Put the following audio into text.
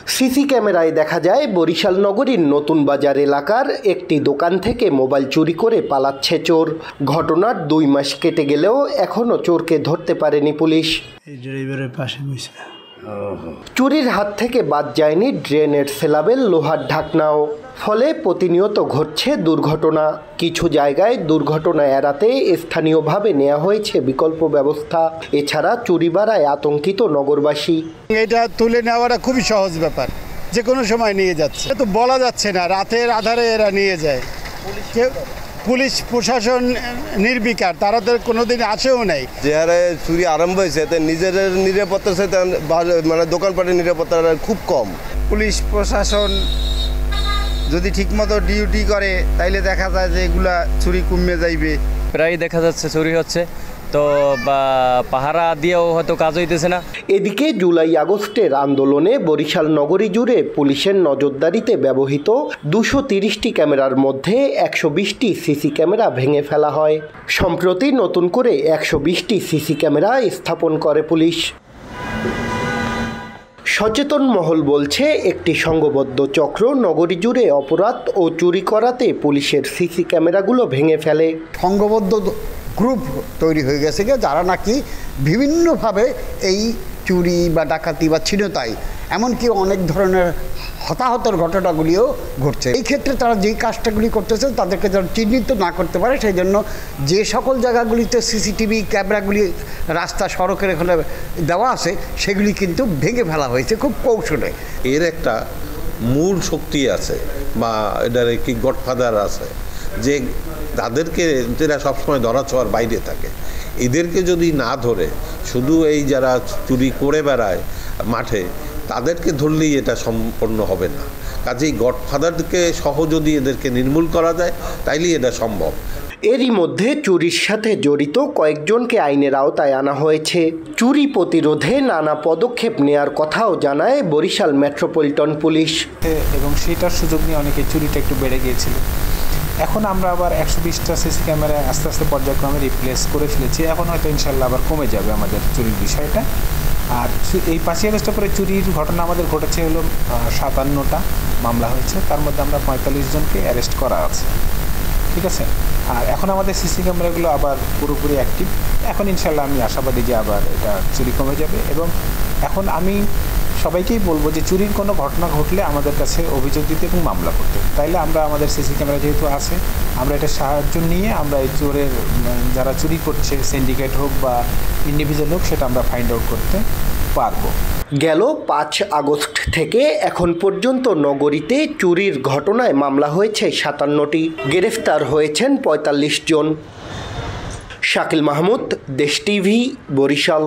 CC ক্যামেরায় দেখা যায় বরিশাল নগরীর নতুন বাজার এলাকার একটি দোকান থেকে মোবাইল চুরি করে পালাচ্ছে চোর। ঘটনার 2 মাস কেটে গেলেও এখনো চোরকে ধরতে পারেনি পুলিশ। চুরির হাত থেকে বাদ যায়নি ড্রেনের সেলাবের লোহার ঢাকনাও। ফলে প্রতিনিয়ত ঘটছে দুর্ঘটনা। কিছু জায়গায় দুর্ঘটনা এড়াতে স্থানীয়ভাবে নেওয়া হয়েছে বিকল্প ব্যবস্থা। এছাড়া চুরি বাড়ায় আতঙ্কিত নগরবাসী। এটা তুলে নেওয়াটা খুবই সহজ ব্যাপার, যে কোনো সময় নিয়ে যাচ্ছে, তো বলা যাচ্ছে না, রাতের আধারে এরা নিয়ে যায়। পুলিশ প্রশাসন নির্বিকার, তারা তো কোনোদিন আসেও নাই। যে হারে চুরি আরম্ভ হয়েছে নিজের নিরাপত্তার সাথে মানে দোকানপাটের নিরাপত্তা খুব কম। পুলিশ প্রশাসন যদি ঠিকমতো ডিউটি করে তাইলে দেখা যায় যে এগুলা চুরি কমে যাইবে। প্রায় দেখা যাচ্ছে চুরি হচ্ছে, তো পাহারা দিয়েও হয়তো কাজ হইতেছে না। এদিকে জুলাই আগস্টের আন্দোলনে বরিশাল নগরী জুড়ে পুলিশের নজরদারিতে ব্যবহৃত 230টি ক্যামেরার মধ্যে 120টি সিসি ক্যামেরা ভেঙে ফেলা হয়। সম্প্রতি নতুন করে 120টি সিসি ক্যামেরা স্থাপন করে পুলিশ। সচেতন মহল বলছে, একটি সংঘবদ্ধ চক্র নগরী জুড়ে অপরাধ ও চুরি করাতে পুলিশের সিসি ক্যামেরাগুলো ভেঙে ফেলে। সংঘবদ্ধ গ্রুপ তৈরি হয়ে গেছে, যারা নাকি বিভিন্নভাবে এই চুরি বা ডাকাতি বা ছিনতাই এমনকি অনেক ধরনের হতাহতের ঘটনাগুলিও ঘটছে। এই ক্ষেত্রে তারা যেই কাজটাগুলি করতেছে তাদেরকে যেন চিহ্নিত না করতে পারে, সেই জন্য যে সকল জায়গাগুলিতে সিসিটিভি ক্যামেরাগুলি রাস্তা সড়কের এখানে দেওয়া আছে সেগুলি কিন্তু ভেঙে ফেলা হয়েছে খুব কৌশলে। এর একটা মূল শক্তি আছে বা এটার কি গডফাদার আছে, যে তাদেরকে এরা সবসময় ধরা ছোঁয়ার বাইরে থাকে। এদেরকে যদি না ধরে শুধু এই যারা চুরি করে বেড়ায় মাঠে, তাদেরকে ধরলেই এটা সম্পন্ন হবে না। কাজেই গডফাদারকে সহ যদি এদেরকে নির্মূল করা যায় তাইলেই এটা সম্ভব। এরই মধ্যে চুরির সাথে জড়িত কয়েকজনকে আইনের আওতায় আনা হয়েছে। চুরি প্রতিরোধে নানা পদক্ষেপ নেয়ার কথাও জানায় বরিশাল মেট্রোপলিটন পুলিশ। এবং সেটার সুযোগ নিয়ে অনেকে চুরিটা একটু বেড়ে গিয়েছিল। এখন আমরা আবার 120টা সিসি ক্যামেরায় আস্তে আস্তে পর্যায়ক্রমে রিপ্লেস করে ফেলেছি। এখন হয়তো ইনশাল্লাহ আবার কমে যাবে আমাদের চুরির বিষয়টা। আর এই 5ই আগস্টের পরে চুরির ঘটনা আমাদের ঘটেছে হলো 57টা মামলা হয়েছে, তার মধ্যে আমরা 45 জনকে অ্যারেস্ট করা আছে। ঠিক আছে, আর এখন আমাদের সিসি ক্যামেরাগুলো আবার পুরোপুরি অ্যাক্টিভ। এখন ইনশাল্লাহ আমি আশাবাদী যে আবার এটা চুরি কমে যাবে। এবং এখন আমি সবাইকেই বলবো যে চুরির কোনো ঘটনা ঘটলে আমাদের কাছে অভিযোগ দিতে এবং মামলা করতে। তাইলে আমরা আমাদের সিসি ক্যামেরা যেহেতু আছে, আমরা এটা সাহায্য নিয়ে আমরা এই চোরের যারা চুরি করছে, সিন্ডিকেট হোক বা ইন্ডিভিজুয়াল হোক, সেটা আমরা ফাইন্ড আউট করতে পারবো। গেল 5 আগস্ট থেকে এখন পর্যন্ত নগরীতে চুরির ঘটনায় মামলা হয়েছে 57টি। গ্রেফতার হয়েছেন 45 জন। শাকিল মাহমুদ, দেশ টিভি, বরিশাল।